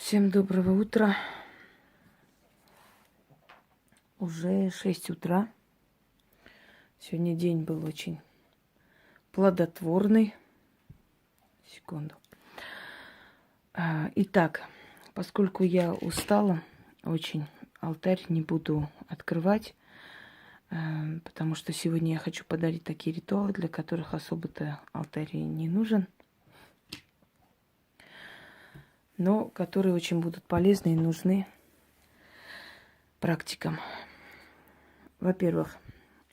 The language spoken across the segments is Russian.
Всем доброго утра. Уже 6 утра. Сегодня день был очень плодотворный. Секунду. Итак, поскольку я устала очень, алтарь не буду открывать, потому что сегодня я хочу подарить такие ритуалы, для которых особо-то алтарь не нужен, но которые очень будут полезны и нужны практикам. Во-первых,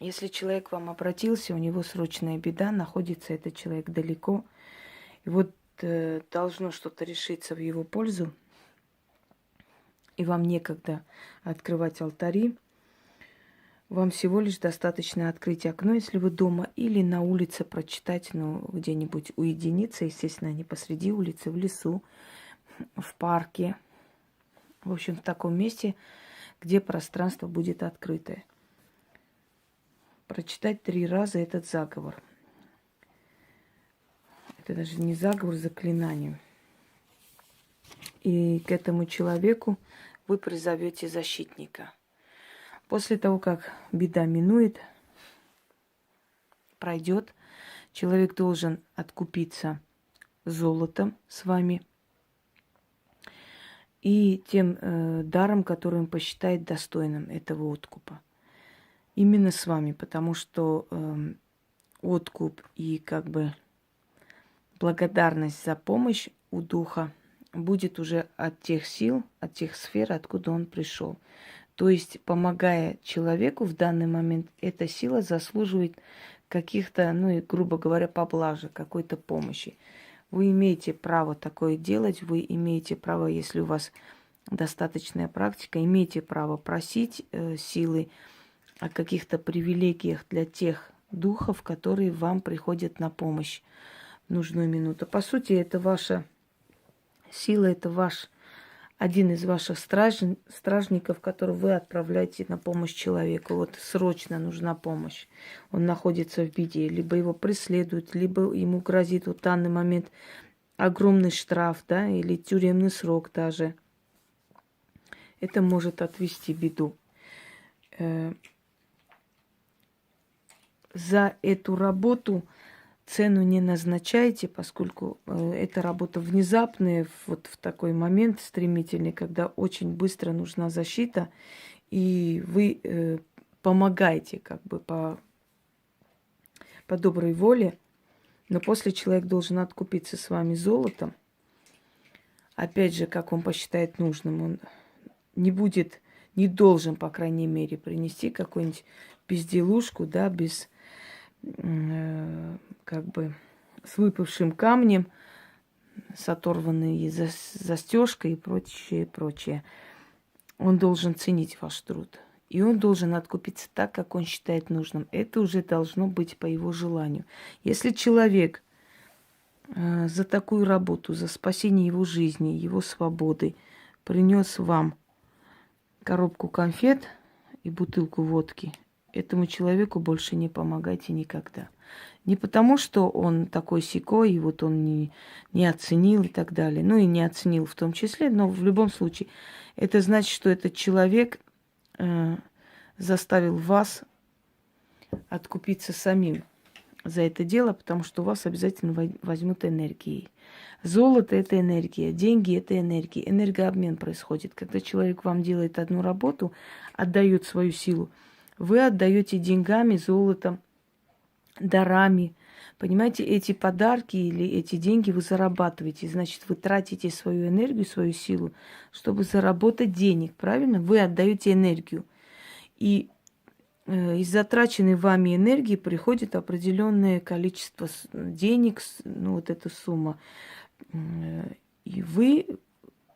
если человек к вам обратился, у него срочная беда, находится этот человек далеко, и вот должно что-то решиться в его пользу, и вам некогда открывать алтари, вам всего лишь достаточно открыть окно, если вы дома, или на улице прочитать, где-нибудь уединиться, естественно, не посреди улицы, в лесу, в парке, в общем, в таком месте, где пространство будет открытое. Прочитать 3 раза этот заговор. Это даже не заговор, заклинание. И к этому человеку вы призовете защитника. После того, как беда минует, пройдет, человек должен откупиться золотом с вами и тем даром, который он посчитает достойным этого откупа. Именно с вами, потому что откуп и благодарность за помощь у духа будет уже от тех сил, от тех сфер, откуда он пришел. То есть, помогая человеку в данный момент, эта сила заслуживает каких-то, грубо говоря, поблажек, какой-то помощи. Вы имеете право такое делать, вы имеете право, если у вас достаточная практика, имеете право просить силы о каких-то привилегиях для тех духов, которые вам приходят на помощь в нужную минуту. По сути, это ваша сила, это один из ваших стражников, которого вы отправляете на помощь человеку. Вот срочно нужна помощь. Он находится в беде. Либо его преследуют, либо ему грозит в данный момент огромный штраф, да, или тюремный срок даже. Это может отвести беду. За эту работу цену не назначайте, поскольку эта работа внезапная, вот в такой момент стремительный, когда очень быстро нужна защита, и вы помогаете по доброй воле, но после человек должен откупиться с вами золотом. Опять же, как он посчитает нужным, он не должен, по крайней мере, принести какую-нибудь безделушку, да, с выпавшим камнем, с оторванной застежкой и прочее, прочее. Он должен ценить ваш труд. И он должен откупиться так, как он считает нужным. Это уже должно быть по его желанию. Если человек за такую работу, за спасение его жизни, его свободы принес вам коробку конфет и бутылку водки, этому человеку больше не помогайте никогда. Не потому, что он такой-сякой, и вот он не оценил и так далее. И не оценил в том числе, но в любом случае это значит, что этот человек заставил вас откупиться самим за это дело, потому что у вас обязательно возьмут энергией. Золото – это энергия, деньги – это энергия. Энергообмен происходит. Когда человек вам делает одну работу, отдает свою силу, вы отдаете деньгами, золотом, дарами. Понимаете, эти подарки или эти деньги вы зарабатываете. Значит, вы тратите свою энергию, свою силу, чтобы заработать денег. Правильно? Вы отдаете энергию. И из затраченной вами энергии приходит определенное количество денег, вот эта сумма. И вы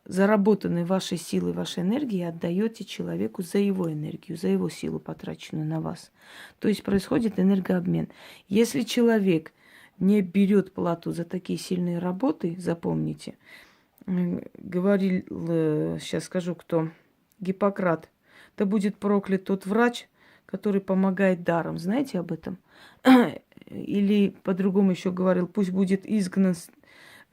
заработанной вашей силой, вашей энергией отдаете человеку за его энергию, за его силу, потраченную на вас. То есть происходит энергообмен. Если человек не берет плату за такие сильные работы, запомните, говорил, сейчас скажу кто, Гиппократ, да будет проклят тот врач, который помогает даром. Знаете об этом? Или по-другому еще говорил, пусть будет изгнан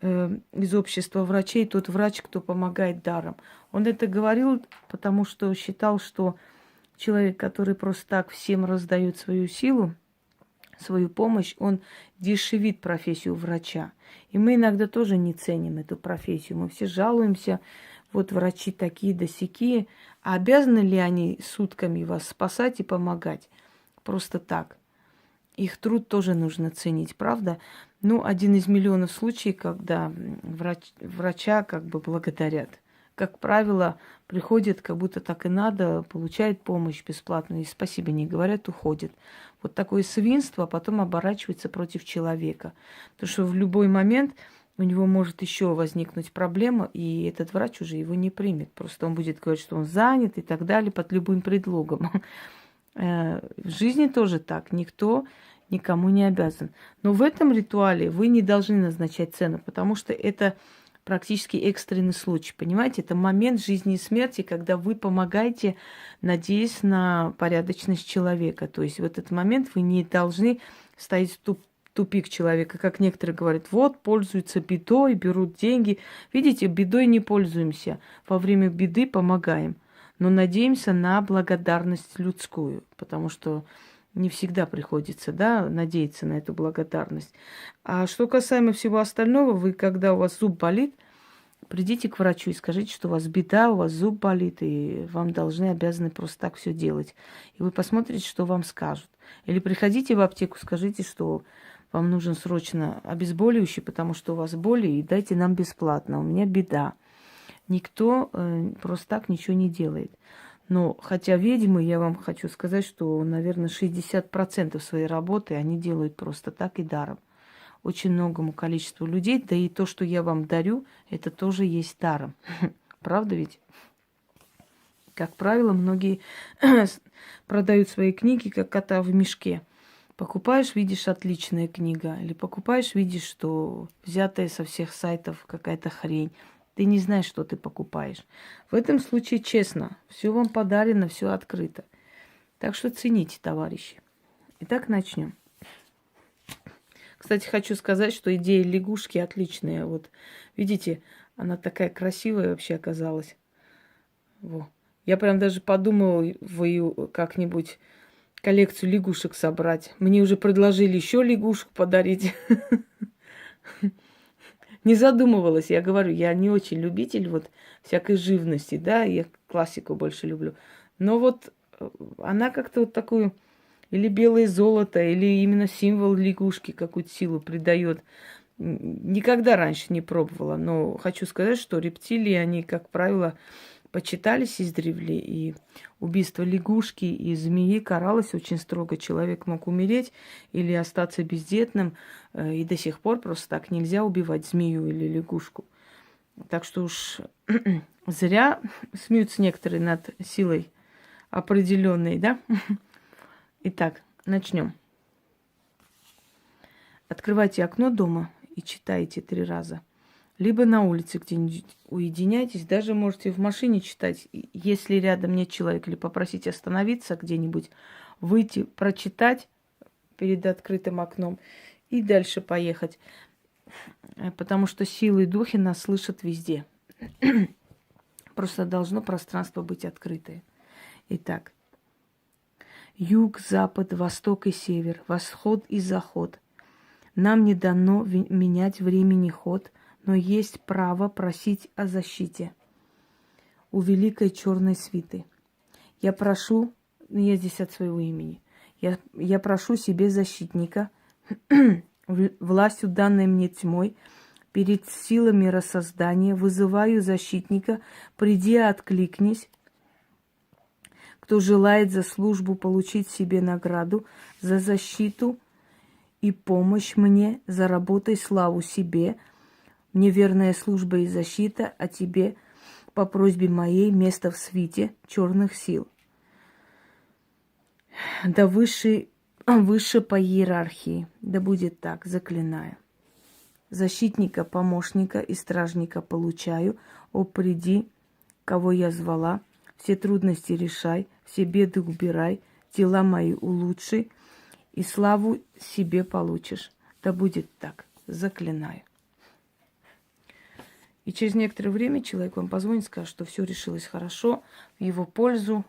из общества врачей тот врач, кто помогает даром. Он это говорил, потому что считал, что человек, который просто так всем раздает свою силу, свою помощь, он дешевит профессию врача. И мы иногда тоже не ценим эту профессию. Мы все жалуемся, вот врачи такие да сякие. А обязаны ли они сутками вас спасать и помогать? Просто так. Их труд тоже нужно ценить, правда? Ну, один из миллионов случаев, когда врача как бы благодарят. Как правило, приходят, как будто так и надо, получают помощь бесплатную, и спасибо не говорят, уходят. Вот такое свинство потом оборачивается против человека. Потому что в любой момент у него может еще возникнуть проблема, и этот врач уже его не примет. Просто он будет говорить, что он занят и так далее, под любым предлогом. В жизни тоже так. Никто никому не обязан. Но в этом ритуале вы не должны назначать цену, потому что это практически экстренный случай. Понимаете, это момент жизни и смерти, когда вы помогаете, надеясь на порядочность человека. То есть в этот момент вы не должны ставить в тупик человека. Как некоторые говорят, вот, пользуются бедой, берут деньги. Видите, бедой не пользуемся. Во время беды помогаем. Но надеемся на благодарность людскую, потому что не всегда приходится, да, надеяться на эту благодарность. А что касаемо всего остального, вы, когда у вас зуб болит, придите к врачу и скажите, что у вас беда, у вас зуб болит, и вам обязаны просто так все делать. И вы посмотрите, что вам скажут. Или приходите в аптеку, скажите, что вам нужен срочно обезболивающий, потому что у вас боли, и дайте нам бесплатно, у меня беда. Никто просто так ничего не делает. Но хотя ведьмы, я вам хочу сказать, что, наверное, 60% своей работы они делают просто так и даром. Очень многому количеству людей, да и то, что я вам дарю, это тоже есть даром. Правда ведь? Как правило, многие продают свои книги, как кота в мешке. Покупаешь, видишь, отличная книга. Или покупаешь, видишь, что взятая со всех сайтов какая-то хрень. Ты не знаешь, что ты покупаешь. В этом случае честно. Все вам подарено, все открыто. Так что цените, товарищи. Итак, начнем. Кстати, хочу сказать, что идея лягушки отличная. Вот, видите, она такая красивая вообще оказалась. Во. Я прям даже подумала как-нибудь коллекцию лягушек собрать. Мне уже предложили еще лягушек подарить. Не задумывалась, я говорю, я не очень любитель вот всякой живности, да, я классику больше люблю. Но вот она как-то вот такую, или белое золото, или именно символ лягушки какую-то силу придает. Никогда раньше не пробовала, но хочу сказать, что рептилии, они, как правило, почитались издревле, и убийство лягушки и змеи каралось очень строго. Человек мог умереть или остаться бездетным, и до сих пор просто так нельзя убивать змею или лягушку. Так что уж зря смеются некоторые над силой определенной, да? Итак, начнем. Открывайте окно дома и читайте 3 раза. Либо на улице где-нибудь уединяйтесь, даже можете в машине читать, если рядом нет человека, или попросить остановиться где-нибудь, выйти, прочитать перед открытым окном и дальше поехать. Потому что силы и духи нас слышат везде. Просто должно пространство быть открытое. Итак, юг, запад, восток и север, восход и заход. Нам не дано менять времени ход, но есть право просить о защите у великой черной свиты. Я прошу, я здесь от своего имени, я прошу себе защитника, властью данной мне тьмой, перед силами рассоздания, вызываю защитника, приди, откликнись, кто желает за службу получить себе награду, за защиту и помощь мне, заработай славу себе, мне верная служба и защита, а тебе по просьбе моей место в свите черных сил. Да выше по иерархии, да будет так, заклинаю. Защитника, помощника и стражника получаю, о, приди, кого я звала, все трудности решай, все беды убирай, дела мои улучши, и славу себе получишь. Да будет так, заклинаю. И через некоторое время человек вам позвонит, скажет, что все решилось хорошо, в его пользу.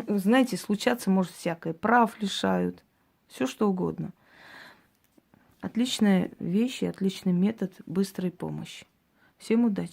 Знаете, случаться может всякое. Прав лишают, все что угодно. Отличная вещь и отличный метод быстрой помощи. Всем удачи!